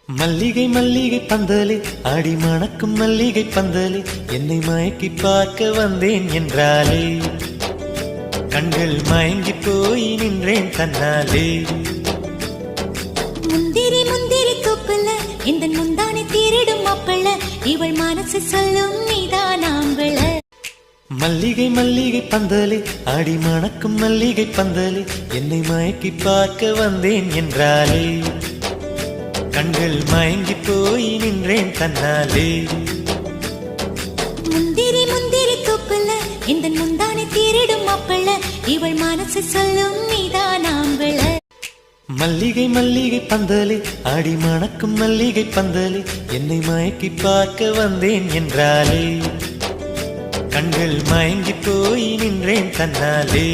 மல்லிகை மல்லிகை பந்தலே ஆடி மணக்கும் மல்லிகை பந்தலே என்னை மயக்கி பார்க்க வந்தேன் என்றாலே கண்கள் மயங்கி போய் நின்றேன் தன்னாலே. முந்திரி முந்திரி தூப்புல இந்த முந்தானை தீரிடும் மாப்பிள்ள இவள் மனசு சொல்லும் நீதான் ஆம்பள. மல்லிகை மல்லிகை பந்தலே ஆடி மணக்கும் மல்லிகை பந்தலே என்னை மயக்கி பார்க்க வந்தேன் என்றாலே கண்கள் மயங்கி போய் நின்றேன் தன்னாலே. முந்திரி முந்திரி தூப்புல இந்த முந்தானை தீரிடும் மாப்பிள்ள இவள் மனசு சொல்லும் நீதான் ஆம்பள. மல்லிகை மல்லிகை பந்தலே ஆடி மணக்கும் மல்லிகை பந்தலே என்னை மயக்கி பார்க்க வந்தேன் என்றாலே கண்கள் மயங்கி போய் நின்றேன் தன்னாலே.